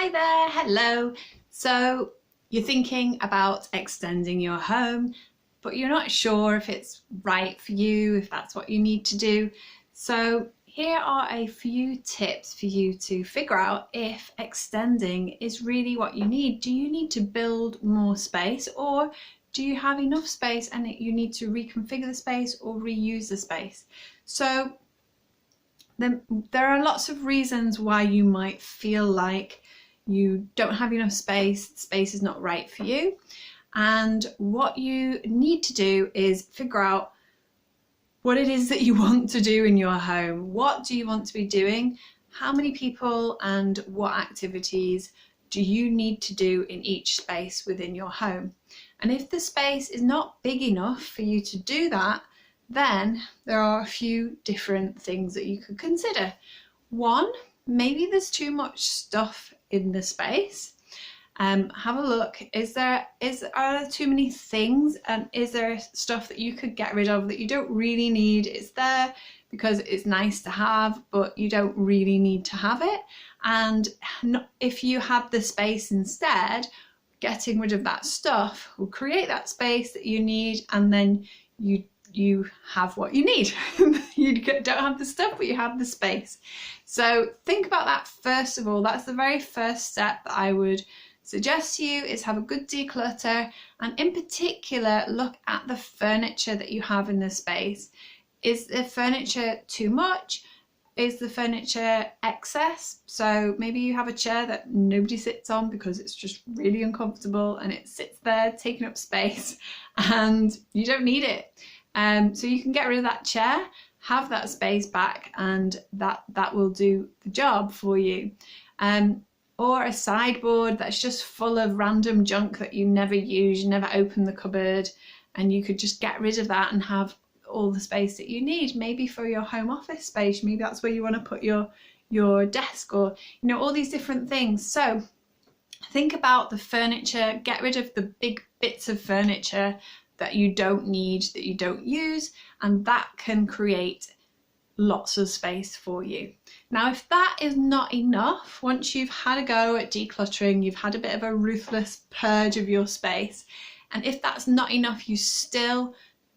Hi there, hello. So you're thinking about extending your home, but you're not sure if it's right for you, if that's what you need to do. So here are a few tips for you to figure out if extending is really what you need. Do you need to build more space, or do you have enough space and you need to reconfigure the space or reuse the space? So there are lots of reasons why you might feel like you don't have enough space, space is not right for you. And what you need to do is figure out what it is that you want to do in your home. What do you want to be doing? How many people and what activities do you need to do in each space within your home? And if the space is not big enough for you to do that, then there are a few different things that you could consider. One, maybe there's too much stuff in the space. Have a look. Are there too many things, and is there stuff that you could get rid of that you don't really need? It's there because it's nice to have, but you don't really need to have it. And if you have the space instead, getting rid of that stuff will create that space that you need, and then you have what you need. You don't have the stuff, but you have the space. So think about that first of all. That's the very first step that I would suggest to you, is have a good declutter, and in particular look at the furniture that you have in the space. Is the furniture too much? Is the furniture excess? So maybe you have a chair that nobody sits on because it's just really uncomfortable and it sits there taking up space and you don't need it. So you can get rid of that chair, have that space back, and that will do the job for you. Or a sideboard that's just full of random junk that you never use, you never open the cupboard, and you could just get rid of that and have all the space that you need. Maybe for your home office space, maybe that's where you want to put your desk, or all these different things. So think about the furniture, get rid of the big bits of furniture that you don't need, that you don't use, and that can create lots of space for you. Now, if that is not enough, once you've had a go at decluttering, you've had a bit of a ruthless purge of your space, and if that's not enough, you still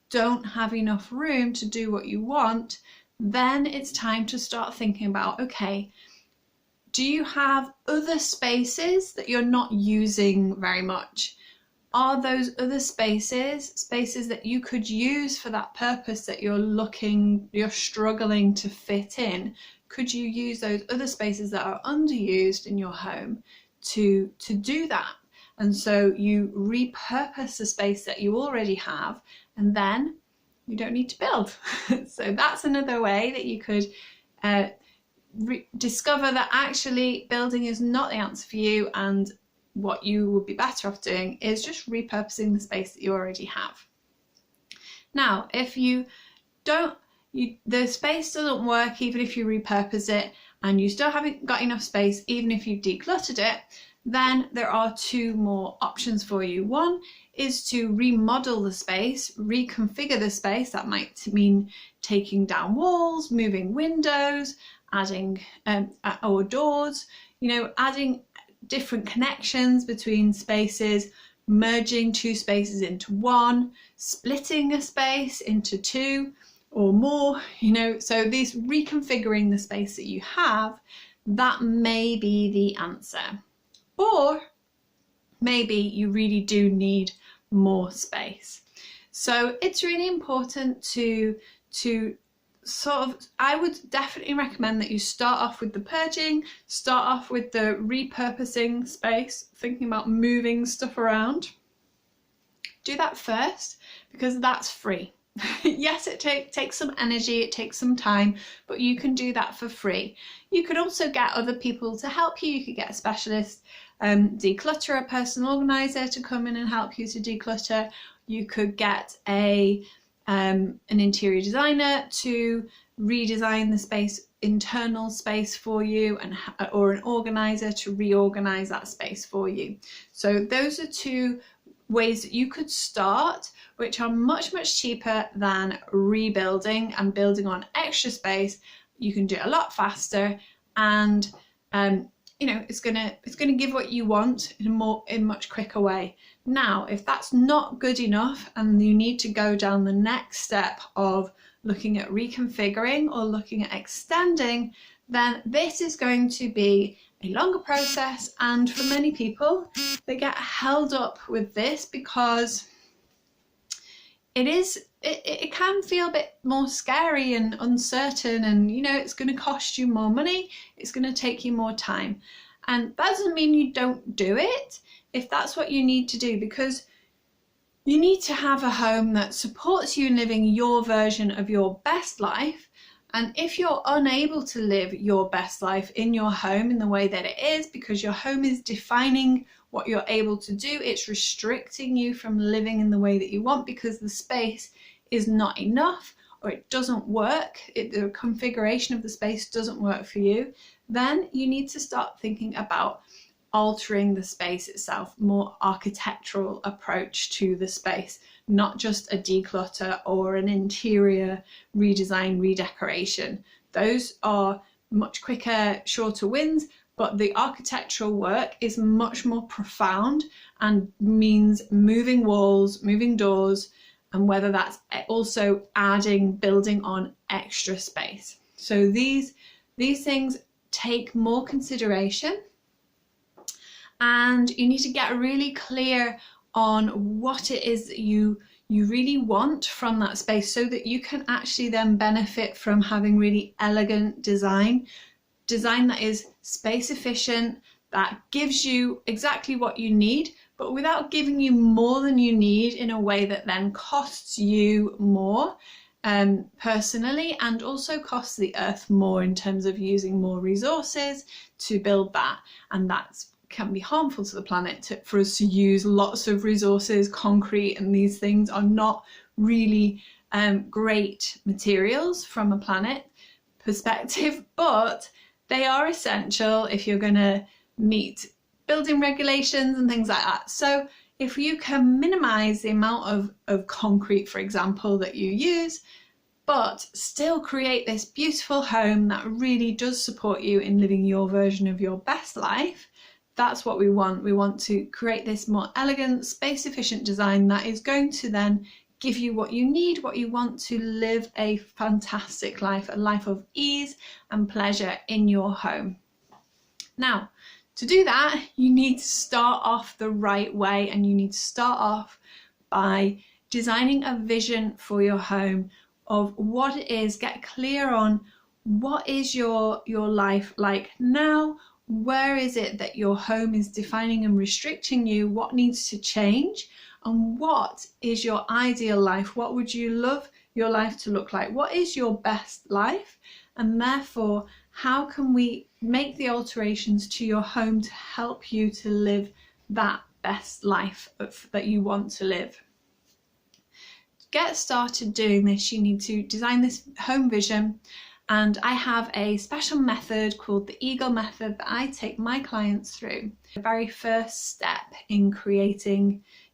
don't have enough room to do what you want, then it's time to start thinking about, okay, do you have other spaces that you're not using very much? Are those other spaces that you could use for that purpose that you're struggling to fit in? Could you use those other spaces that are underused in your home to do that? And so you repurpose the space that you already have, and then you don't need to build. So that's another way that you could discover that actually building is not the answer for you, and what you would be better off doing is just repurposing the space that you already have. Now, if the space doesn't work even if you repurpose it, and you still haven't got enough space even if you've decluttered it, then there are two more options for you. One is to remodel the space, reconfigure the space. That might mean taking down walls, moving windows, adding or doors, adding different connections between spaces, merging two spaces into one, splitting a space into two or more, so these reconfiguring the space that you have, that may be the answer. Or maybe you really do need more space. So it's really important to I would definitely recommend that you start off with the purging, start off with the repurposing space, thinking about moving stuff around. Do that first, because that's free. Yes, it takes some energy, it takes some time, but you can do that for free. You could also get other people to help you. You could get a specialist declutterer, a personal organizer to come in and help you to declutter. You could get an interior designer to redesign the internal space for you, or an organizer to reorganize that space for you. So those are two ways that you could start, which are much cheaper than rebuilding and building on extra space. You can do it a lot faster, and it's gonna give what you want in a much quicker way. Now, if that's not good enough and you need to go down the next step of looking at reconfiguring or looking at extending, then this is going to be a longer process, and for many people they get held up with this because it can feel a bit more scary and uncertain, and it's going to cost you more money, it's going to take you more time. And that doesn't mean you don't do it if that's what you need to do, because you need to have a home that supports you in living your version of your best life. And if you're unable to live your best life in your home in the way that it is, because your home is defining what you're able to do, it's restricting you from living in the way that you want because the space is not enough or it doesn't work, the configuration of the space doesn't work for you, then you need to start thinking about altering the space itself, more architectural approach to the space, not just a declutter or an interior redesign, redecoration. Those are much quicker, shorter wins, but the architectural work is much more profound and means moving walls, moving doors, and whether that's also building on extra space. So these things take more consideration, and you need to get really clear on what it is that you really want from that space, so that you can actually then benefit from having really elegant design that is space efficient, that gives you exactly what you need, but without giving you more than you need in a way that then costs you more personally, and also costs the earth more in terms of using more resources to build that. And that's can be harmful to the planet for us to use lots of resources. Concrete and these things are not really great materials from a planet perspective, but they are essential if you're going to meet building regulations and things like that. So if you can minimize the amount of concrete, for example, that you use, but still create this beautiful home that really does support you in living your version of your best life, that's what we want. We want to create this more elegant, space-efficient design that is going to then give you what you need, what you want to live a fantastic life, a life of ease and pleasure in your home. Now, to do that, you need to start off the right way, and you need to start off by designing a vision for your home of what it is. Get clear on what is your life like now. Where is it that your home is defining and restricting you? What needs to change? And what is your ideal life? What would you love your life to look like? What is your best life? And therefore, how can we make the alterations to your home to help you to live that best life that you want to live? To get started doing this, you need to design this home vision. And I have a special method called the Eagle method that I take my clients through. The very first step in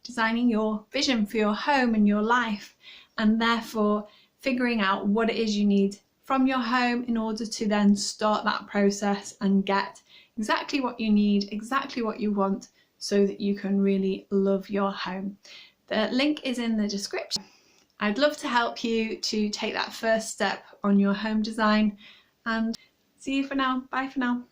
designing your vision for your home and your life, and therefore figuring out what it is you need from your home in order to then start that process and get exactly what you need, exactly what you want, so that you can really love your home. The link is in the description. I'd love to help you to take that first step on your home design, and see you for now. Bye for now.